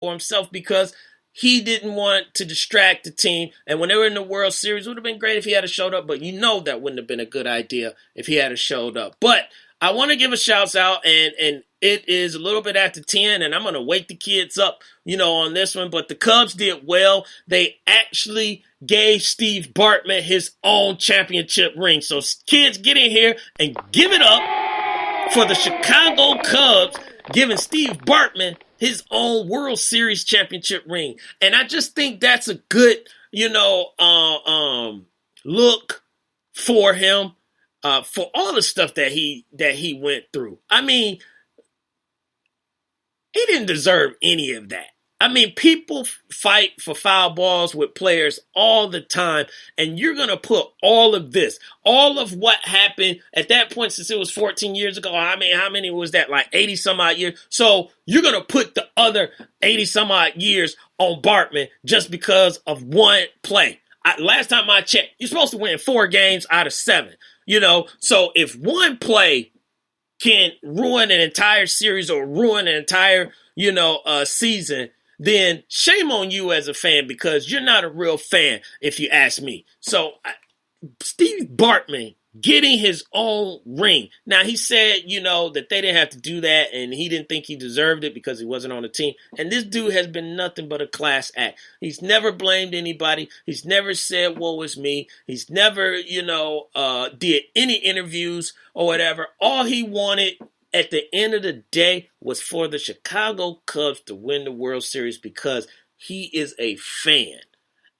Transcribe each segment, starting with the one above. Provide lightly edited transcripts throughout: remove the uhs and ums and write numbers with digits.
for himself because he didn't want to distract the team. And when they were in the World Series, it would have been great if he had showed up, but that wouldn't have been a good idea if he had showed up. But I want to give a shout out, and it is a little bit after 10, and I'm going to wake the kids up, on this one. But the Cubs did well. They actually gave Steve Bartman his own championship ring. So kids, get in here and give it up for the Chicago Cubs giving Steve Bartman his own World Series championship ring. And I just think that's a good, look for him, for all the stuff that he went through. I mean, he didn't deserve any of that. I mean, people fight for foul balls with players all the time, and you're going to put all of this, all of what happened at that point, since it was 14 years ago. I mean, how many was that? Like 80 some odd years. So you're going to put the other 80 some odd years on Bartman just because of one play. Last time I checked, you're supposed to win 4 games out of 7, So if one play can ruin an entire series or ruin an entire, season, then shame on you as a fan, because you're not a real fan, if you ask me. So Steve Bartman getting his own ring. Now, he said, that they didn't have to do that, and he didn't think he deserved it because he wasn't on the team. And this dude has been nothing but a class act. He's never blamed anybody. He's never said, woe is me. He's never, did any interviews or whatever. All he wanted at the end of the day was for the Chicago Cubs to win the World Series because he is a fan.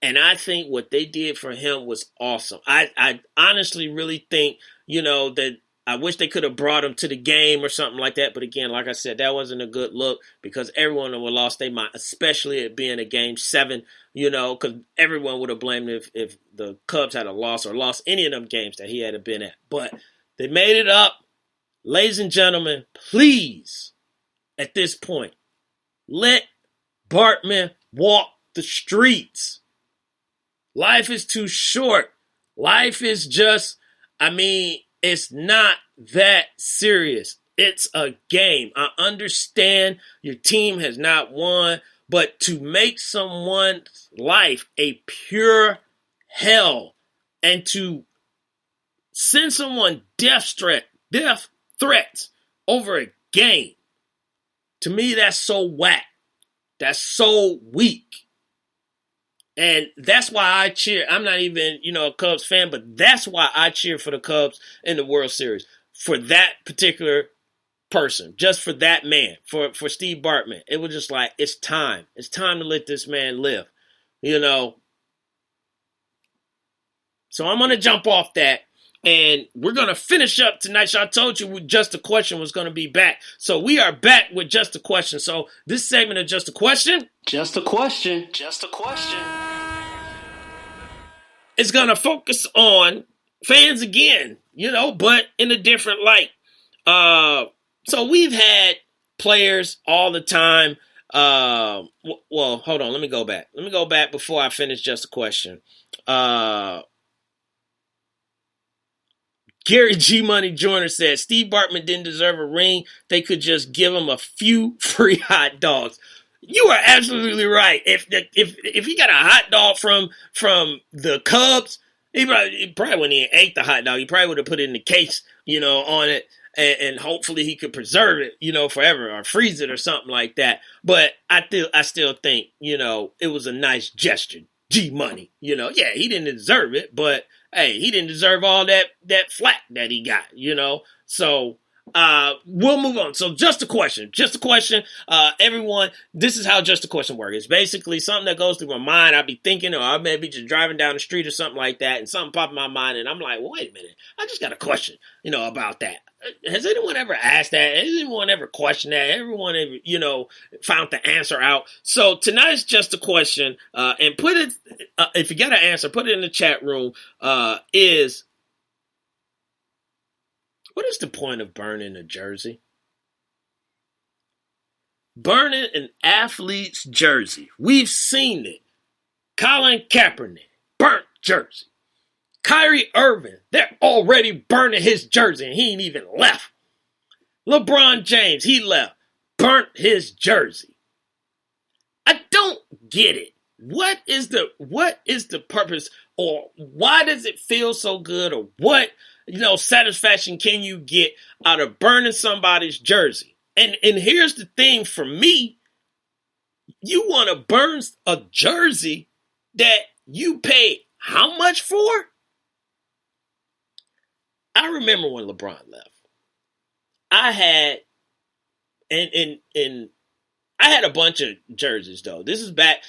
And I think what they did for him was awesome. I honestly really think, that I wish they could have brought him to the game or something like that. But again, like I said, that wasn't a good look because everyone would have lost their mind, especially it being a Game 7, because everyone would have blamed him if the Cubs had a loss or lost any of them games that he had been at. But they made it up. Ladies and gentlemen, please, at this point, let Bartman walk the streets. Life is too short. Life is just, it's not that serious. It's a game. I understand your team has not won, but to make someone's life a pure hell and to send someone death threats over a game, to me, that's so whack. That's so weak. And that's why I cheer. I'm not even, a Cubs fan, but that's why I cheer for the Cubs in the World Series. For that particular person, just for that man, for Steve Bartman. It was just like, it's time. It's time to let this man live, So I'm going to jump off that. And we're going to finish up tonight. So I told you Just a Question was going to be back. So we are back with Just a Question. So this segment of Just a Question. Just a question. Just a question. It's going to focus on fans again, but in a different light. So we've had players all the time. Well, hold on. Let me go back. Let me go back before I finish Just a Question. Gary G. Money Joyner said Steve Bartman didn't deserve a ring. They could just give him a few free hot dogs. You are absolutely right. If he got a hot dog from the Cubs, he probably when he ate the hot dog, he probably would have put it in the case, on it, and hopefully he could preserve it, forever or freeze it or something like that. But I still think, it was a nice gesture. G Money, yeah, he didn't deserve it, but hey, he didn't deserve all that flack that he got, So we'll move on. So Just a Question. Everyone, this is how Just a Question works. It's basically something that goes through my mind. I'll be thinking, or I may be just driving down the street or something like that, and something popped in my mind, and I'm like, well, wait a minute, I just got a question, about that. Has anyone ever asked that? Has anyone ever questioned that? Everyone ever, found the answer out? So tonight's Just a Question, and put it, if you got an answer, put it in the chat room, is, what is the point of burning a jersey? Burning an athlete's jersey. We've seen it. Colin Kaepernick, burnt jersey. Kyrie Irving, they're already burning his jersey and he ain't even left. LeBron James, he left, burnt his jersey. get it. What is the purpose, or why does it feel so good, or what, satisfaction can you get out of burning somebody's jersey? And here's the thing for me. You want to burn a jersey that you pay how much for? I remember when LeBron left. I had I had a bunch of jerseys though. This is back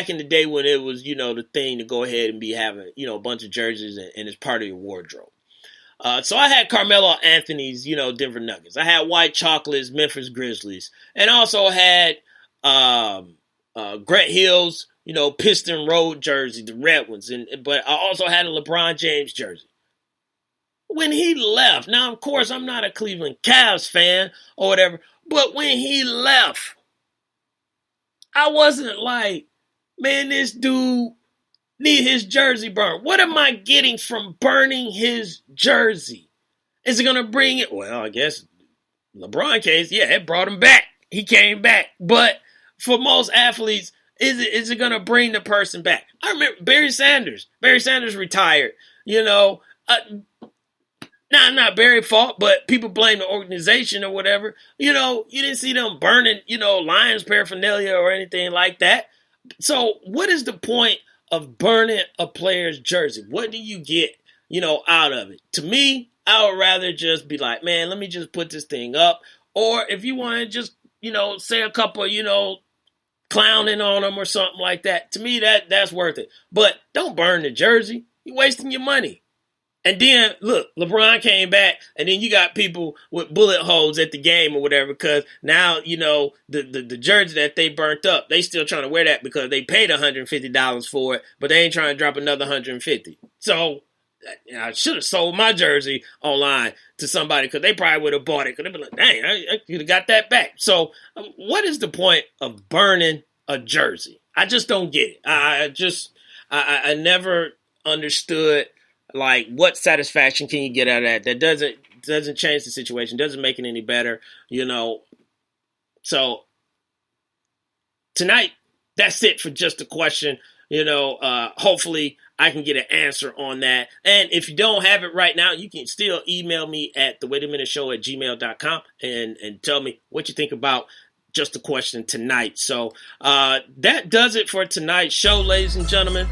in the day when it was, the thing to go ahead and be having, a bunch of jerseys and it's part of your wardrobe. So I had Carmelo Anthony's, Denver Nuggets. I had White Chocolate's Memphis Grizzlies, and also had Grant Hill's, Piston Road jersey, the red ones. But I also had a LeBron James jersey. When he left, now of course I'm not a Cleveland Cavs fan or whatever, but when he left, I wasn't like, man, this dude need his jersey burned. What am I getting from burning his jersey? Is it going to bring it? Well, I guess LeBron case, yeah, it brought him back. He came back. But for most athletes, is it going to bring the person back? I remember Barry Sanders. Barry Sanders retired. Not Barry's fault, but people blame the organization or whatever. You didn't see them burning, Lions paraphernalia or anything like that. So what is the point of burning a player's jersey? What do you get, out of it? To me, I would rather just be like, man, let me just put this thing up. Or if you want to just, say a couple, clowning on them or something like that. To me, that's worth it. But don't burn the jersey. You're wasting your money. And then, look, LeBron came back, and then you got people with bullet holes at the game or whatever, because now, the jersey that they burnt up, they still trying to wear that because they paid $150 for it, but they ain't trying to drop another $150. So I should have sold my jersey online to somebody because they probably would have bought it, because they'd be like, dang, I could have got that back. So what is the point of burning a jersey? I just don't get it. I never understood, like, what satisfaction can you get out of that? That doesn't change the situation, doesn't make it any better, So tonight, that's it for just a question. Hopefully I can get an answer on that. And if you don't have it right now, you can still email me at thewaitaminuteshow@gmail.com and tell me what you think about just a question tonight. So that does it for tonight's show, ladies and gentlemen.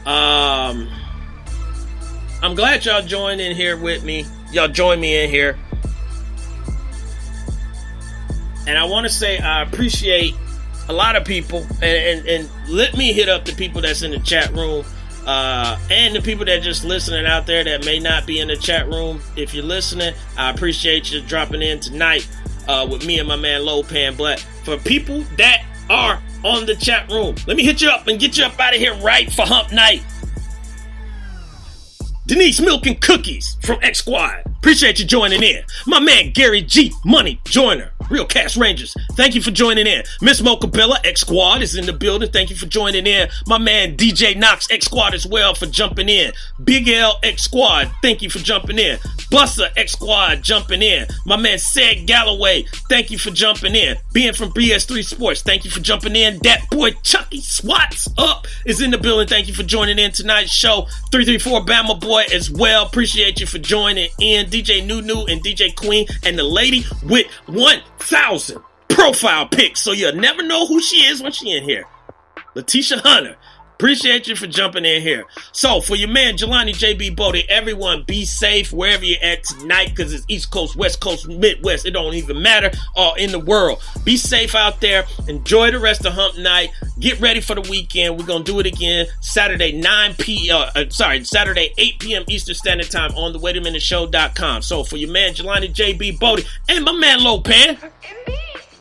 I'm glad y'all joined in here with me. Y'all join me in here. And I want to say I appreciate a lot of people. And let me hit up the people that's in the chat room. And the people that just listening out there that may not be in the chat room. If you're listening, I appreciate you dropping in tonight with me and my man Lopan. But for people that are on the chat room, let me hit you up and get you up out of here right for hump night. Denise Milk and Cookies from X Squad. Appreciate you joining in. My man Gary G. Money Joyner. Real Cash Rangers. Thank you for joining in. Miss Mocabella X Squad is in the building. Thank you for joining in. My man DJ Knox X Squad as well for jumping in. Big L X Squad. Thank you for jumping in. Buster X Squad jumping in. My man Seg Galloway. Thank you for jumping in. Being from BS3 Sports. Thank you for jumping in. That boy Chucky Swats Up is in the building. Thank you for joining in tonight's show. 334 Bama Boy as well. Appreciate you for joining in. DJ Nunu and DJ Queen and the lady with 1,000 profile pics, so you'll never know who she is when she in here. Letitia Hunter. Appreciate you for jumping in here. So, for your man, Jelani JB Bodie, everyone be safe wherever you're at tonight, because it's East Coast, West Coast, Midwest. It don't even matter. All in the world. Be safe out there. Enjoy the rest of hump night. Get ready for the weekend. We're going to do it again Saturday, Saturday, 8 p.m. Eastern Standard Time on thewaitaminuteshow.com. So, for your man, Jelani JB Bodie, and my man, Lopan,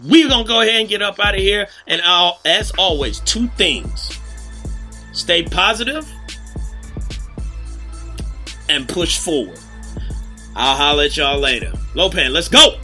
we're going to go ahead and get up out of here. And as always, two things. Stay positive and push forward. I'll holler at y'all later. Lopan, let's go.